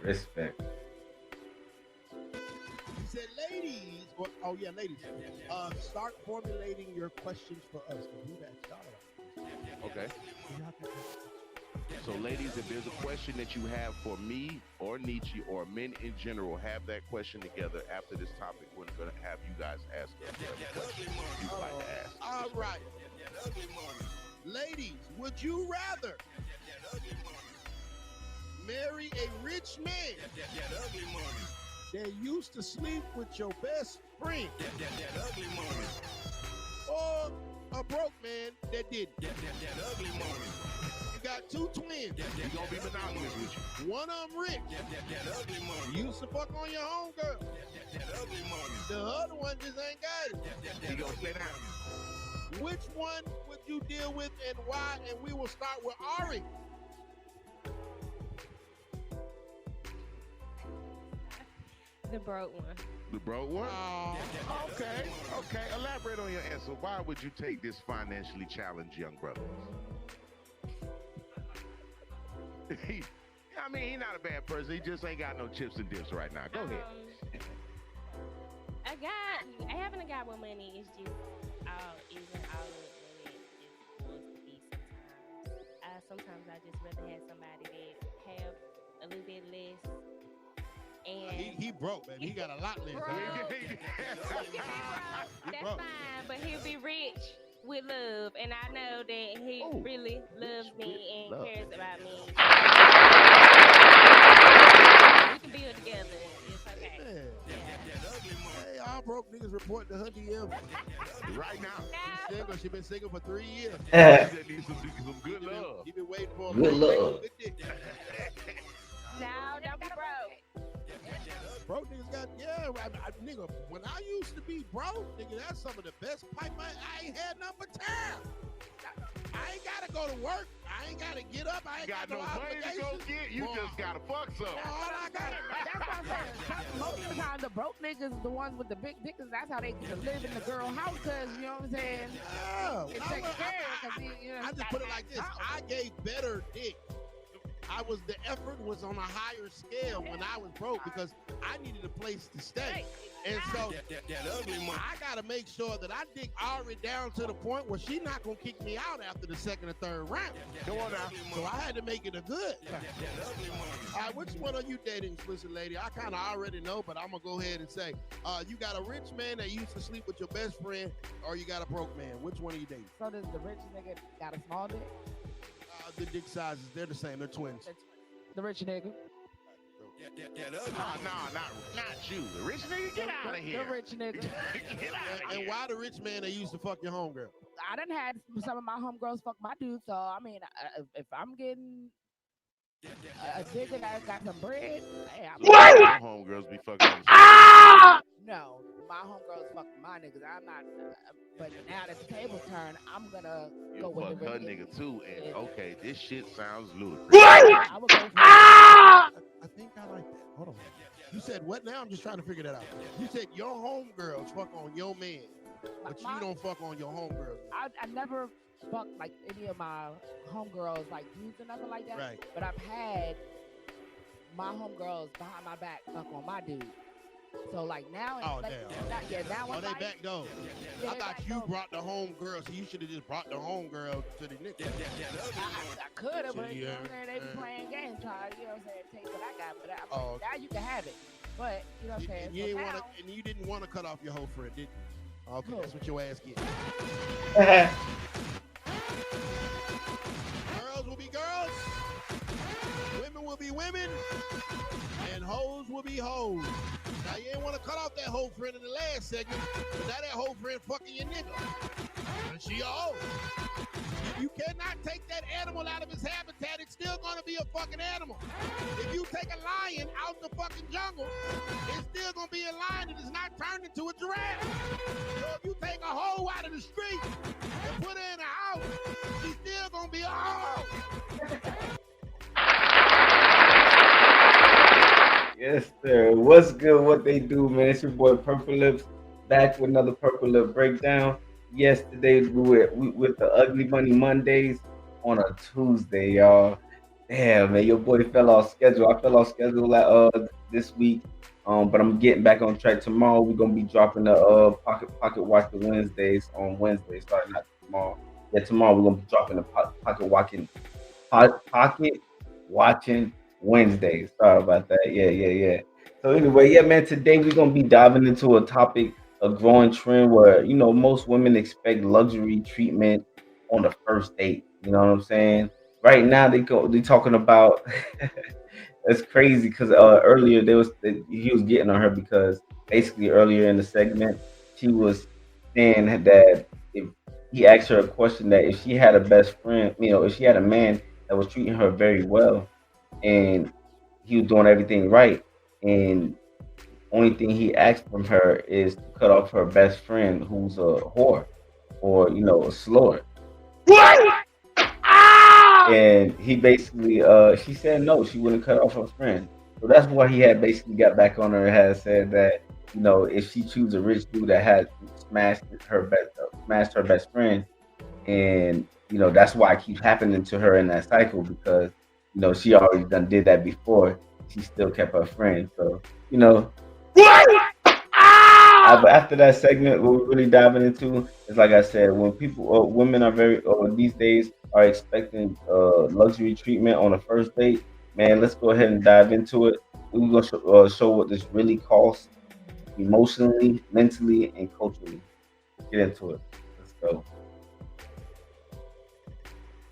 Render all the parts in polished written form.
Respect. He said, ladies, ladies, start formulating your questions for us. Do that. Okay. So, ladies, if there's a question that you have for me or Nietzsche or men in general, have that question together. After this topic, we're going to have you guys ask us whatever question you would like to ask. All right. Ladies, would you rather marry a rich man that used to sleep with your best friend, or a broke man that didn't? You got two twins. He's going to be monogamous with you. One of them rich. You used to fuck on your homegirl. The other one just ain't got it. He going to stay down. Which one would you deal with and why? And we will start with Ari. The broke one. The broke one? Okay. Elaborate on your answer. Why would you take this financially challenged young brother? He's not a bad person. He just ain't got no chips and dips right now. Go ahead. Having a guy with money is just all of what it is supposed to be sometimes. Sometimes I just rather have somebody that have a little bit less. And he broke, baby. He got a lot less. That's fine, but he'll be rich with love, and I know that he really loves me and cares about me. We can build together. It's okay. Hey, all broke niggas report to her DM right now. She's single. She's been single for 3 years. She needs some good love. You've been waiting for good love. No, don't be broke. Broke niggas got, nigga, when I used to be broke, nigga, that's some of the best pipe I ain't had nothing but time. I ain't gotta go to work. I ain't gotta get up. I ain't got no money to go get. You just gotta fuck some. All I got. That's what I'm saying. Most of the time, the broke niggas, the ones with the big dicks, that's how they get to live in the girl house, because, you know what I'm saying? Yeah. I just put it like this. I gave better dick. The effort was on a higher scale when I was broke because I needed a place to stay. And so I got to make sure that I dig Ari down to the point where she's not going to kick me out after the second or third round. Come on now. So I had to make it a good. All right, which one are you dating, explicit lady? I kind of already know, but I'm going to go ahead and say, you got a rich man that used to sleep with your best friend, or you got a broke man. Which one are you dating? So does the rich nigga got a small dick? The dick sizes, they're the same. They're twins. The rich nigga. Not you. The rich nigga, get out of here. The rich nigga. Get out of here. And why the rich man that used to fuck your homegirl? I done had some of my homegirls fuck my dude, so I mean, if I'm getting a nigga that got some bread, hey, what? My homegirls be fucking. No, my homegirls fuck my niggas. I'm not. But now that the tables turn, I'm gonna go with the her nigga too. And okay, this shit sounds ludicrous. I would go for I think I like that. Hold on. You said what now? I'm just trying to figure that out. You said your homegirls fuck on your man, but you don't fuck on your homegirls. I never fucked like any of my homegirls, like dudes or nothing like that. Right. But I've had my homegirls behind my back fuck on my dude. So like now, now when they back door. I thought you brought the homegirl, so you should have just brought the homegirl to the nigga. I could have, but you know what I'm saying? They be playing games, trying, you know what I'm saying, take what I got. But now you can have it. But you know what I'm saying? And you didn't want to cut off your whole friend, did you? Okay, that's what your ass gets. Girls will be girls, women will be women, and hoes will be hoes. Now, you ain't want to cut off that whole friend in the last segment, but now that whole friend fucking your nigga. And she a hoe. You cannot take that animal out of its habitat. It's still going to be a fucking animal. If you take a lion out the fucking jungle, it's still going to be a lion that is not turned into a giraffe. So if you take a hoe out of the street and put her in a house, she's still going to be a hoe. Yes, sir. What's good? What they do, man? It's your boy Purple Lips back with another Purple Lip breakdown. Yesterday we with the Ugly Money Mondays on a Tuesday, y'all. Damn, man, your boy fell off schedule. I fell off schedule this week. But I'm getting back on track tomorrow. We're gonna be dropping the pocket watch the Wednesdays on Wednesday, starting out tomorrow. Yeah, tomorrow we're gonna be dropping the pocket watching Wednesdays. Sorry about that. Yeah. So anyway, yeah, man, today we're gonna be diving into a topic, a growing trend where most women expect luxury treatment on the first date. You know what I'm saying? Right now they talking about it's crazy because earlier he was getting on her because basically earlier in the segment she was saying that if he asked her a question that if she had a best friend, if she had a man that was treating her very well and he was doing everything right, and only thing he asked from her is to cut off her best friend who's a whore or a slur. And he basically she said no, she wouldn't cut off her friend. So that's why he had basically got back on her and had said that if she choose a rich dude that had smashed her best friend, and that's why it keeps happening to her in that cycle because she already done did that before. She still kept her friend. So but after that segment, what we're really diving into is, like I said, when women are these days are expecting luxury treatment on a first date. Man, let's go ahead and dive into it. We're gonna show what this really costs emotionally, mentally, and culturally. Let's get into it. Let's go.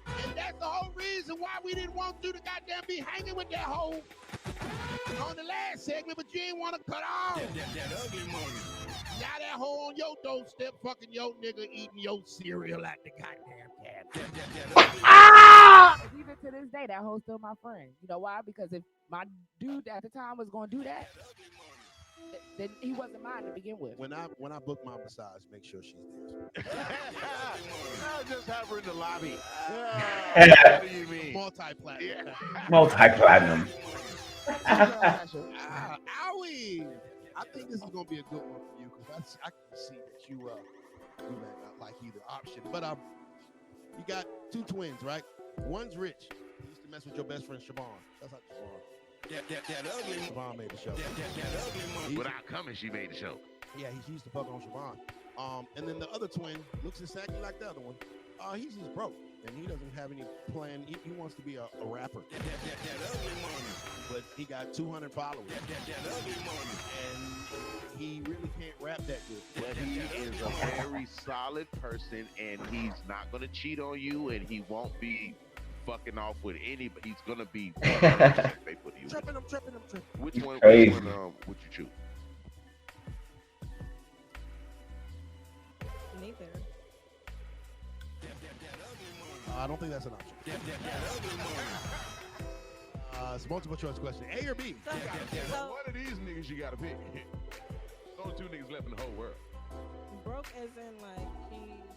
And that's the whole reason why we didn't want you to goddamn be hanging with that hoe on the last segment, but you ain't want to cut off. That ugly money. Now that hoe on your doorstep, fucking your nigga eating your cereal at the goddamn cabinet. Even to this day, that hoe's still my friend. You know why? Because if my dude at the time was going to do that, then he wasn't mine to begin with. When I book my massage, make sure she's there. I'll just have her in the lobby. What do you mean? Multi-platinum. Multi-platinum. Owie! I think this is gonna be a good one for you because I can see that you may not like either option. But you got two twins, right? One's rich. He used to mess with your best friend Siobhan. That's how Siobhan. That ugly. Siobhan made the show. That ugly. Without coming, she made the show. Yeah, he used to fuck on Siobhan. And then the other twin looks exactly like the other one. He's just broke, and he doesn't have any plan. He wants to be a rapper. But he got 200 followers. And he really can't rap that good. But he is a very solid person, and he's not going to cheat on you, and he won't be fucking off with anybody. He's going to be faithful to you. I'm tripping. Which one would you choose? Neither. I don't think that's an option. It's a multiple choice question. A or B? So, one of these niggas you gotta pick. Only two niggas left in the whole world. Broke as in like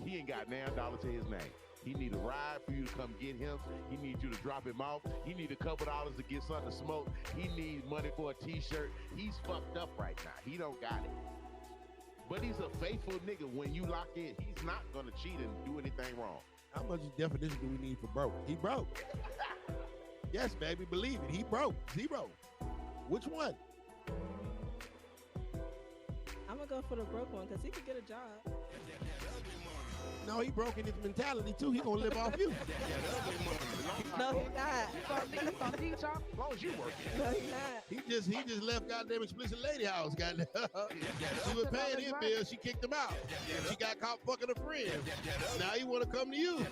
he ain't got $9 to his name. He need a ride for you to come get him. He needs you to drop him off. He need a couple dollars to get something to smoke. He needs money for a t-shirt. He's fucked up right now. He don't got it. But he's a faithful nigga. When you lock in, he's not gonna cheat and do anything wrong. How much definition do we need for broke? He broke. Yes, baby, believe it. He broke. Zero. Which one? I'm gonna go for the broke one because he could get a job. No, he broke in his mentality too. He gonna live off you. No, he's not. As long as you working. No, he's not. He just left goddamn explicit lady house. Goddamn. She was paying his bill. She kicked him out. She got caught fucking a friend. Now he wanna come to you.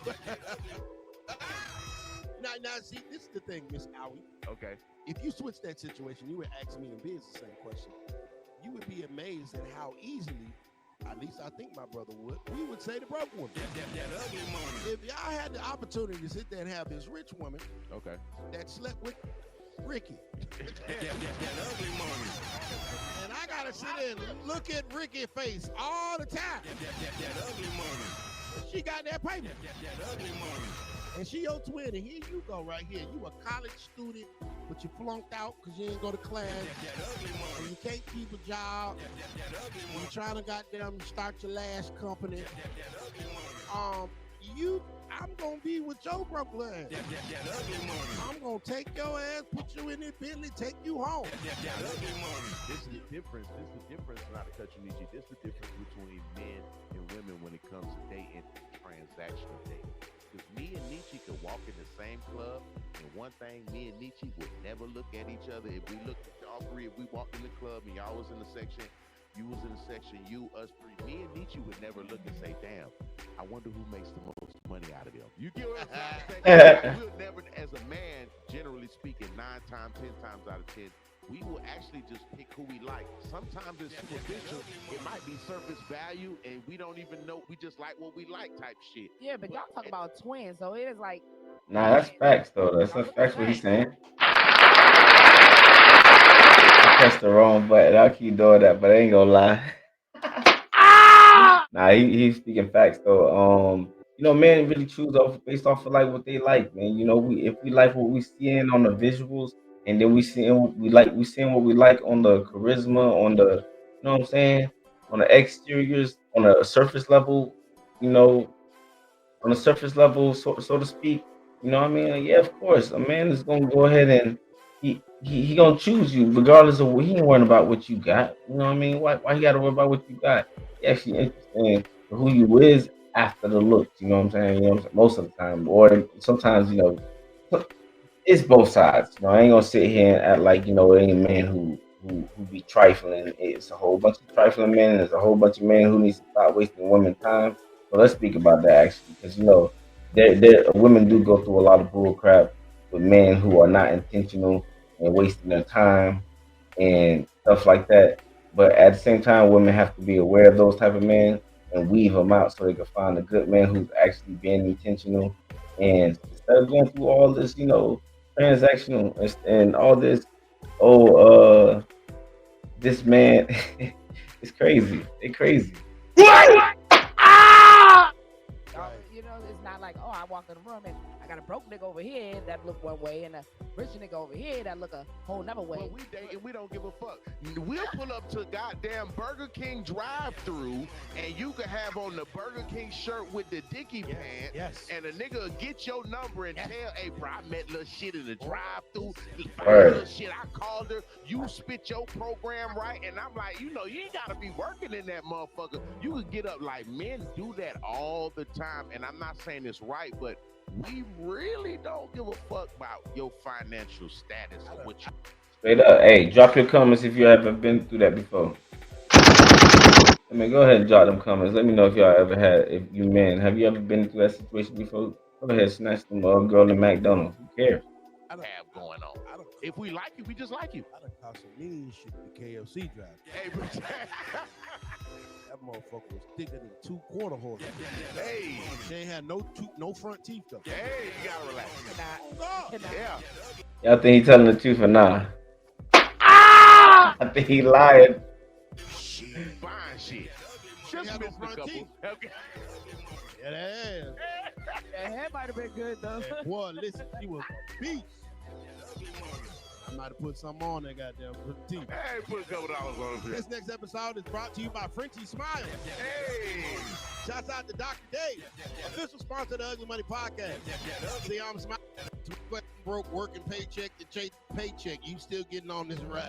Now, see, this is the thing, Miss Owie. Okay. If you switch that situation, you would ask me and Biz the same question. You would be amazed at how easily, at least I think my brother would, we would say the broke woman. If y'all had the opportunity to sit there and have this rich woman, okay, that slept with Ricky. And I gotta sit there and look at Ricky's face all the time. She got that paper. And she your twin, and here you go right here. You a college student, but you flunked out because you ain't go to class. And you can't keep a job. And you trying to goddamn start your last company. I'm gonna be with your broke ass. I'm gonna take your ass, put you in that Bentley, take you home. This is the difference. This is the difference, not to cut you, Nietzsche. This is the difference between men and women when it comes to dating, transactional dating. Because me and Nietzsche could walk in the same club, and one thing, me and Nietzsche would never look at each other. If we looked at all three, if we walked in the club and y'all was in the section, you was in the section, you, us three, me and Nietzsche would never look and say, damn, I wonder who makes the most money out of them. You get what I'm saying? We'll never, as a man, generally speaking, 9 times, 10 times out of 10, we will actually just pick who we like. Sometimes it's superficial. It might be surface value, and we don't even know. We just like what we like type shit. Yeah, but y'all talk about twins, so it is like. Nah, that's facts though. That's facts what he's saying. I pressed the wrong button. I'll keep doing that, but I ain't gonna lie. Nah, he's speaking facts though. Men really choose off based off of like what they like, man. If we like what we seeing on the visuals, and then we seeing what we like on the charisma, on the, what I'm saying, on the exteriors, on a surface level, you know, on the surface level, so to speak. You know what I mean? Like, yeah, of course, a man is gonna go ahead and he gonna choose you regardless of what he ain't worrying about what you got. You know what I mean? Why he gotta worry about what you got? He actually interested in who you is after the looks. You know what I'm saying? You know what I'm saying? Most of the time, or sometimes, it's both sides. I ain't gonna sit here and act like any man who be trifling. It's a whole bunch of trifling men. And there's a whole bunch of men who needs to stop wasting women's time. So let's speak about that actually, because women do go through a lot of bull crap with men who are not intentional and wasting their time and stuff like that. But at the same time, women have to be aware of those type of men and weave them out so they can find a good man who's actually being intentional. And instead of going through all this, transactional and all this, oh, this man, it's crazy. They crazy. It's not like, oh, I walk in the room and I got a broke nigga over here that look one way and a rich nigga over here that look a whole nother way. But we date and we don't give a fuck. We'll pull up to goddamn Burger King drive-through and you can have on the Burger King shirt with the dicky pants. Yes. And a nigga will get your number and tell, hey, bro, I met little shit in the drive-through. Little shit, I called her. You spit your program right. And I'm like, you ain't got to be working in that motherfucker. You could get up like men do that all the time. And I'm not saying it's right, but we really don't give a fuck about your financial status or what you. Straight up. Hey, drop your comments if you ever been through that before. I mean, go ahead and drop them comments. Let me know if y'all ever had, if you men, have you ever been through that situation before? Go ahead, snatch them girl in McDonald's. Who cares? I don't have going on. If we like you, we just like you. I done caught some mean shit at the KFC drive. Hey, bro. That motherfucker was thicker than 2 quarter horses. Hey, she ain't had no front teeth though. Hey, you gotta relax. Oh, God. Yeah. Y'all think he telling the truth or not? I think he lying. Shit, fine shit. Just missed a couple. Okay. Yeah, that ass. That hair might have been good though. Boy, listen, she was a beast. I might have put something on that goddamn teeth. Hey, put a couple dollars on it. This next episode is brought to you by Frenchie Smile. Hey. Shouts out to Dr. Dave, official sponsor of the Ugly Money Podcast. See, I'm smiling. Broke working paycheck to chase paycheck. You still getting on this ride.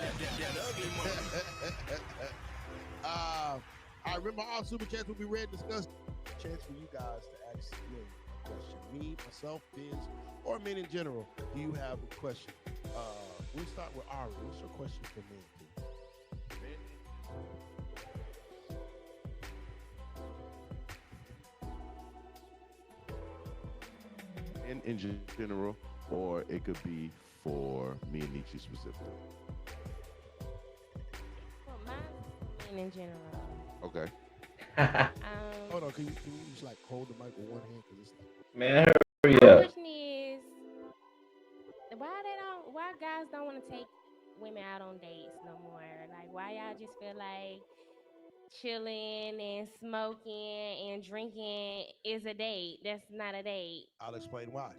I remember all super chats will be read and discussed. Chance for you guys to ask me a question. Me, myself, Biz, or men in general. Do you have a question? We'll start with Ari. What's your question for men, please? In general, or it could be for me and Nietzsche specifically. Well, mine in general. Okay. Hold on, can you just like hold the mic with one hand? Cause it's Man, hurry My up. question is, why guys don't want to take women out on dates no more? Like, why y'all just feel like chilling and smoking and drinking is a date? That's not a date. I'll explain why.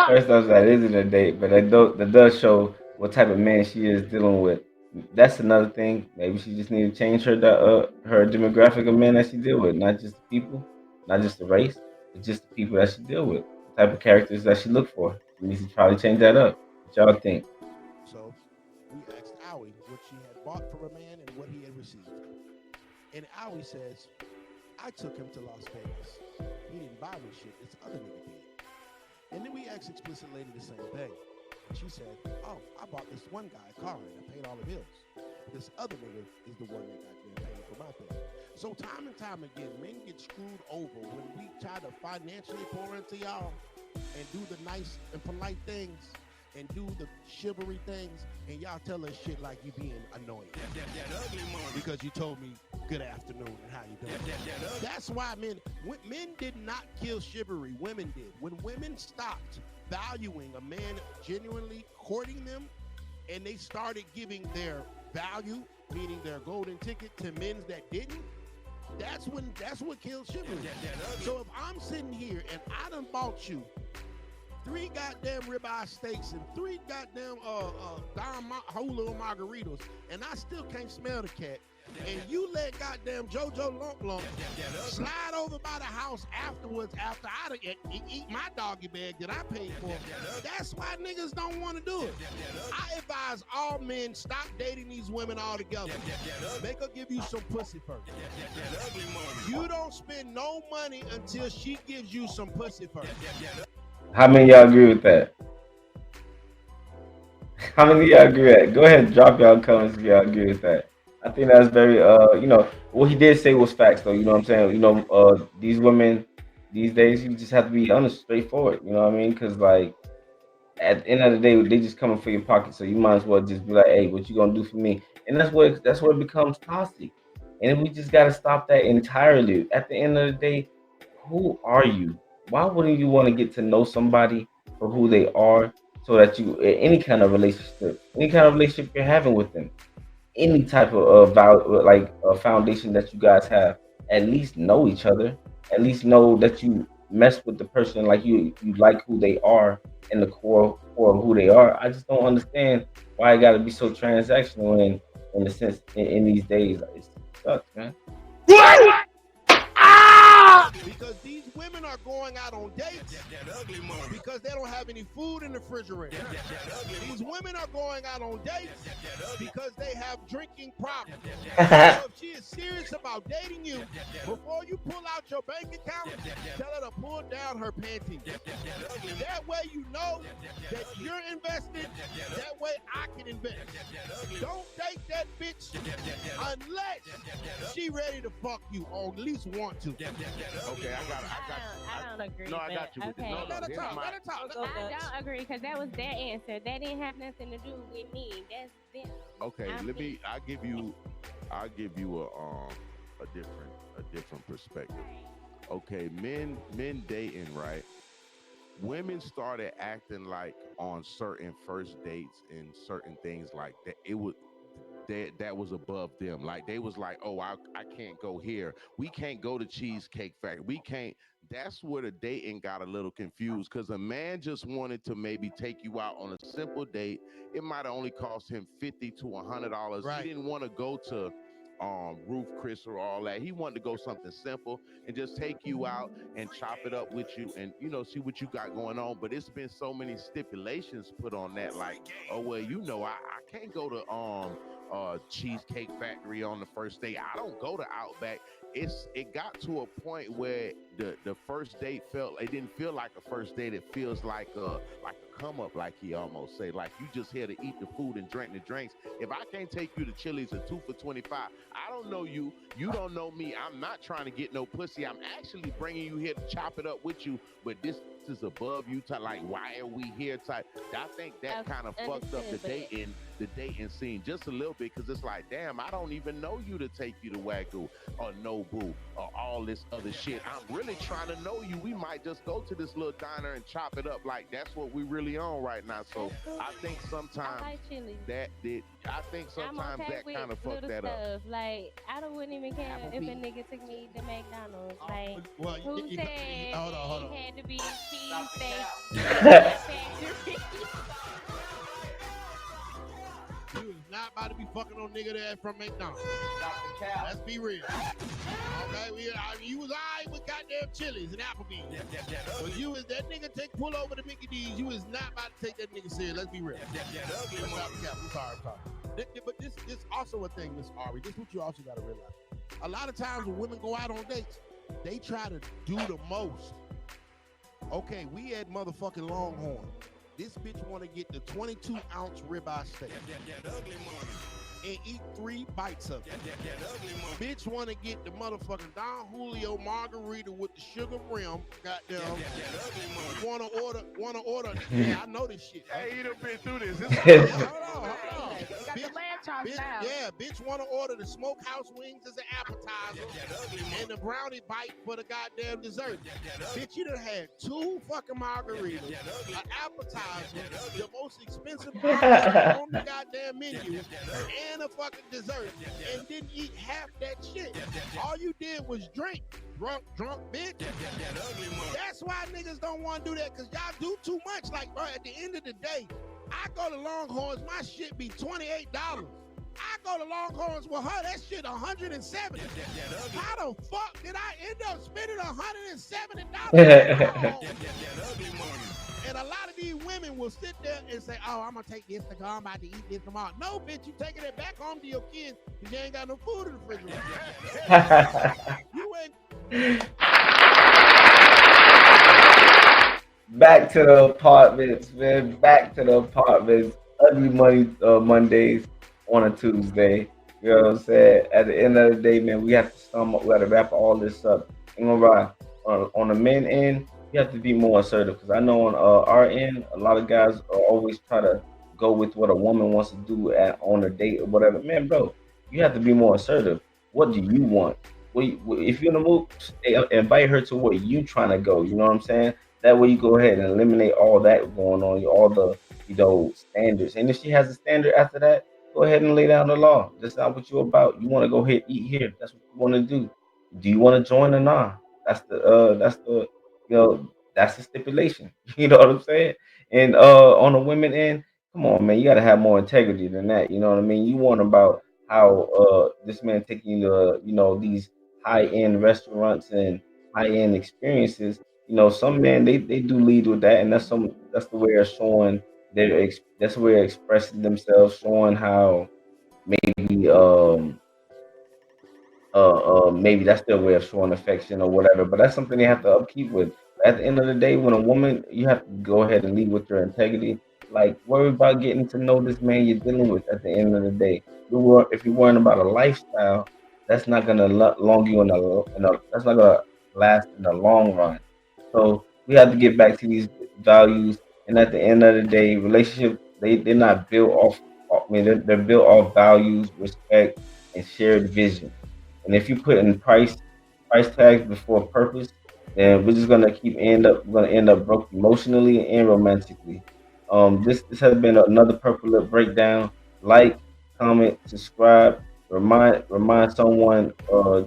First off, that isn't a date, but that does show what type of man she is dealing with. That's another thing. Maybe she just need to change her demographic of men that she deal with, not just the people. not just the race, but just the people that she deal with, the type of characters that she look for. She needs to try to change that up. What y'all think? So we asked Owie what she had bought for a man and what he had received. And Owie says, I took him to Las Vegas. He didn't buy me shit, this other nigga did. And then we asked Explicit Lady the same thing. And she said, oh, I bought this one guy a car and I paid all the bills. This other nigga is the one that got me paying for my thing. So time and time again, men get screwed over when we try to financially pour into y'all and do the nice and polite things and do the chivalry things, and y'all tell us shit like you being annoying. Because you told me good afternoon and how you doing. That's why men did not kill chivalry, women did. When women stopped valuing a man genuinely courting them, and they started giving their value, meaning their golden ticket, to men that didn't, that's what killed chivalry. So if I'm sitting here and I done bought you 3 goddamn ribeye steaks and 3 goddamn Don Julio margaritas, and I still can't smell the cat, and you let goddamn JoJo Lump slide over by the house afterwards after I eat my doggy bag that I paid for, that's why niggas don't want to do it. I advise all men, stop dating these women altogether. Make her give you some pussy first. You don't spend no money until she gives you some pussy first. How many of y'all agree with that? How many of y'all agree with that? Go ahead and drop y'all comments if y'all agree with that. I think that's very what he did say was facts though, you know what I'm saying? These women these days, you just have to be honest, straightforward, you know what I mean? Cause like at the end of the day, they just coming for your pocket, so you might as well just be like, hey, what you gonna do for me? And that's where it becomes toxic. And we just gotta stop that entirely. At the end of the day, who are you? Why wouldn't you want to get to know somebody for who they are, so that you any kind of relationship you're having with them, any type of like a foundation that you guys have, at least know each other, at least know that you mess with the person, like you like who they are and the core of who they are. I just don't understand why it got to be so transactional in the sense in these days. Like, it sucks, man. Because these women are going out on dates because they don't have any food in the refrigerator. These women are going out on dates because they have drinking problems. So if she is serious about dating you, before you pull out your bank account, tell her to pull down her panties. That way you know that you're invested. That way I can invest. Don't date that bitch unless she ready to fuck you, or at least want to. Okay, I don't agree. No, I got you. Okay. No, Let her talk. I don't agree because that was their answer. That didn't have nothing to do with me. That's them. Okay, I'll give you a different perspective. Okay, men dating, right? Women started acting like on certain first dates and certain things like that. That was above them. Like they was like, oh, I can't go here. We can't go to Cheesecake Factory. We can't. That's where the dating got a little confused, because a man just wanted to maybe take you out on a simple date. It might have only cost him $50 to $100. Right. He didn't want to go to Roof Chris or all that. He wanted to go something simple and just take you out and chop it up with you and see what you got going on. But it's been so many stipulations put on that, like, oh well, I can't go to Cheesecake Factory on the first date. I don't go to Outback. It got to a point where the first date didn't feel like a first date. It feels like a come up, like he almost say, like you just here to eat the food and drink the drinks. If I can't take you to Chili's at 2 for $25, I don't know you. You don't know me. I'm not trying to get no pussy. I'm actually bringing you here to chop it up with you. But this is above you. Like, why are we here? Type. I think that kind of fucked up the dating scene just a little bit, because it's like, damn, I don't even know you to take you to Wagyu or Nobu or all this other shit. I'm really trying to know you. We might just go to this little diner and chop it up. Like, that's what we really on right now. So I think sometimes that kind of fucked that up. Like, I wouldn't even care if a nigga took me to McDonald's. Like, who said hold on. it had to be cheesesteak? You is not about to be fucking on nigga that from McDonald's. Let's be real. Okay, you was alright with goddamn Chili's and Applebee's. But you was that nigga pull over to Mickey D's. You is not about to take that nigga serious. Let's be real. I'm sorry. But this also a thing, Miss Ari. This is what you also gotta realize. A lot of times when women go out on dates, they try to do the most. Okay, we had motherfucking Longhorn. This bitch want to get the 22-ounce ribeye steak and eat 3 bites of it. Bitch want to get the motherfucking Don Julio margarita with the sugar rim. Goddamn. Want to order. Yeah, I know this shit. Hey, you done been through this. Hold on. Got the lamb chops now. Yeah, bitch want to order the smokehouse wings as an appetizer and the brownie bite for the goddamn dessert. Bitch, you done had 2 fucking margaritas, an appetizer, the most expensive on the goddamn menu, and a fucking dessert, and didn't eat half that shit. All you did was drink. Drunk bitch. That's why niggas don't want to do that, because y'all do too much. Like, bro, at the end of the day, I go to Longhorns, my shit be $28. I go to Longhorns with her, that shit $170. How the fuck did I end up spending $170? And a lot of these women will sit there and say, oh, I'm going to take this to go. I'm about to eat this tomorrow. No, bitch, you taking it back home to your kids because you ain't got no food in the refrigerator. You ain't. Back to the apartments, man. Back to the apartments. Ugly Money Mondays on a Tuesday. You know what I'm saying? At the end of the day, man, we have to sum up. We got to wrap all this up. Ain't gonna lie. On the men end, you have to be more assertive, because I know on our end, a lot of guys are always try to go with what a woman wants to do on a date or whatever. Man, bro, you have to be more assertive. What do you want? If you're in the mood, invite her to where you trying to go. You know what I'm saying? That way you go ahead and eliminate all that going on, all the standards. And if she has a standard after that, go ahead and lay down the law. That's not what you're about. You want to go ahead eat here. That's what you want to do. Do you want to join or not? That's the that's the stipulation. You know what I'm saying? And on the women end, come on, man, you gotta have more integrity than that. You know what I mean? You want about how this man taking you to these high end restaurants and high end experiences. Some men they do lead with that, and that's the way of showing that's the way of expressing themselves, showing how maybe maybe that's their way of showing affection or whatever. But that's something they have to upkeep with. At the end of the day, when a woman, you have to go ahead and lead with your integrity. Like, worry about getting to know this man you're dealing with. At the end of the day, if you're worrying about a lifestyle, that's not gonna long you that's not gonna last in the long run. So we have to get back to these values. And at the end of the day, relationships they're not built off. I mean, they're built off values, respect, and shared vision. And if you put in price tags before purpose, then we're gonna end up broke emotionally and romantically. This has been another Purple Lip breakdown. Like, comment, subscribe, remind someone,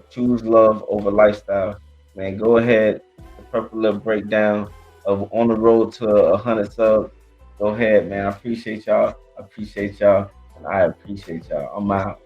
choose love over lifestyle. Man, go ahead. The Purple Lip breakdown of on the road to 100 subs. Go ahead, man. I appreciate y'all. And I appreciate y'all. I'm out.